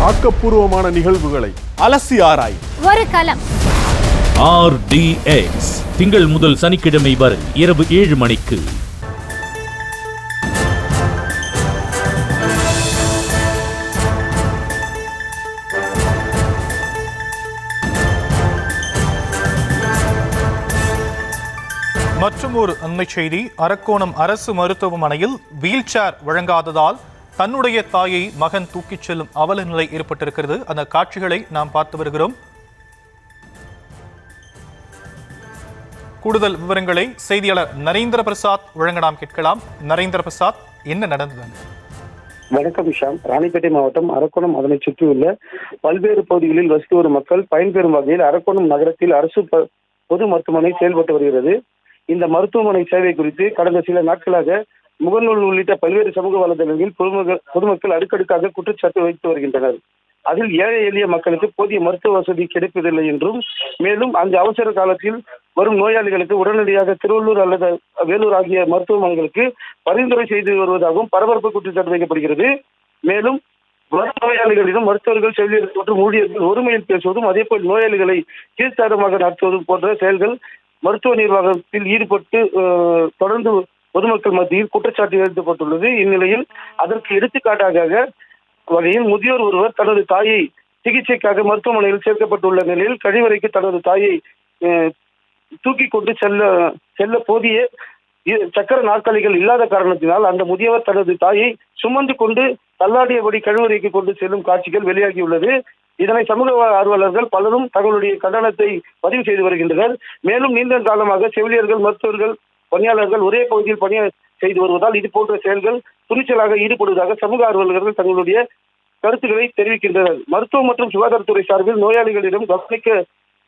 ஆக்கப்பூர்வமான நிகழ்வுகளை அலசி ஆராய் ஒரு களம். RDX திங்கள் முதல் சனிக்கிழமை வரை இரவு 7 மணிக்கு. மற்றும் ஒரு அண்மை செய்தி. அரக்கோணம் அரசு மருத்துவமனையில் வீல் சேர் வழங்காததால் தன்னுடைய தாயை மகன் தூக்கிச் செல்லும் அவல நிலை ஏற்பட்டிருக்கிறது. அந்த காட்சிகளை நாம் பார்த்து வருகிறோம். கூடுதல் விவரங்களை செய்தியாளர் நரேந்திர பிரசாத் வழங்க நாம் கேட்கலாம். நரேந்திர பிரசாத், என்ன நடந்தது? வணக்கம் ஷாம். ராணிப்பேட்டை மாவட்டம் அரக்கோணம் அதனை சுற்றியுள்ள பல்வேறு பகுதிகளில் வசித்து வரும் மக்கள் பயன்பெறும் வகையில் அரக்கோணம் நகரத்தில் அரசு பொது மருத்துவமனை செயல்பட்டு வருகிறது. இந்த மருத்துவமனை சேவை குறித்து கடந்த சில நாட்களாக முகநூல் உள்ளிட்ட பல்வேறு சமூக வலைதளங்களில் பொதுமக்கள் அடுக்கடுக்காக குற்றச்சாட்டு வைத்து வருகின்றனர். அதில் ஏழை எளிய மக்களுக்கு போதிய மருத்துவ வசதி கிடைப்பதில்லை என்றும், மேலும் அந்த அவசர காலத்தில் வரும் நோயாளிகளுக்கு உடனடியாக திருவள்ளூர் அல்லது வேலூர் ஆகிய மருத்துவமனைகளுக்கு பரிந்துரை செய்து வருவதாகவும் பரபரப்பு குற்றச்சாட்டு வைக்கப்படுகிறது. மேலும் நோயாளிகளிடம் மருத்துவர்கள், செவிலியர்கள் மற்றும் ஊழியர்கள் ஒருமையில் பேசுவதும், அதே போல் நோயாளிகளை கீழ்த்தரமாக நடத்துவதும் போன்ற செயல்கள் மருத்துவ நிர்வாகத்தில் ஈடுபட்டு தொடர்ந்து பொதுமக்கள் மத்தியில் குற்றச்சாட்டு எழுப்பப்பட்டுள்ளது. இந்நிலையில் அதற்கு எடுத்துக்காட்டாக வகையில் முதியோர் ஒருவர் தனது தாயை சிகிச்சைக்காக மருத்துவமனையில் சேர்க்கப்பட்டுள்ள நிலையில் கழிவறைக்கு தனது தாயை தூக்கி கொண்டு செல்ல போதிய சக்கர நாற்காலிகள் இல்லாத காரணத்தினால் அந்த முதியவர் தனது தாயை சுமந்து கொண்டு தள்ளாடியபடி கழிவறைக்கு கொண்டு செல்லும் காட்சிகள் வெளியாகியுள்ளது. இதனை சமூக ஆர்வலர்கள் பலரும் தங்களுடைய கண்டனத்தை பதிவு செய்து வருகின்றனர். மேலும் நீண்ட காலமாக செவிலியர்கள், மருத்துவர்கள், பணியாளர்கள் ஒரே பகுதியில் பணி செய்து வருவதால் இது போன்ற செயல்கள் துணிச்சலாக ஈடுபடுவதாக சமூக ஆர்வலர்கள் தங்களுடைய கருத்துக்களை தெரிவிக்கின்றனர். மருத்துவம் மற்றும் சுகாதாரத்துறை சார்பில் நோயாளிகளிடம்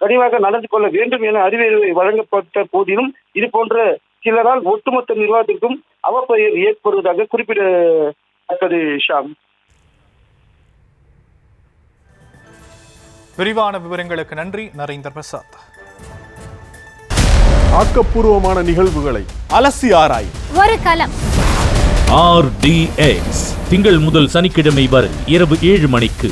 கனிவாக நடந்து கொள்ள வேண்டும் என அறிவுரை வழங்கப்பட்ட போதிலும் இது போன்ற சிலரால் ஒட்டுமொத்த நிர்வாகத்திற்கும் அவப்பெயர் ஏற்படுவதாக குறிப்பிடத்தக்கது. ஷாம், விரிவான விவரங்களுக்கு நன்றி நரேந்திர பிரசாத். ஆக்கப்பூர்வமான நிகழ்வுகளை அலசி ஆராய் ஒரு களம். RDX திங்கள் முதல் சனிக்கிழமை வரை இரவு 7 மணிக்கு.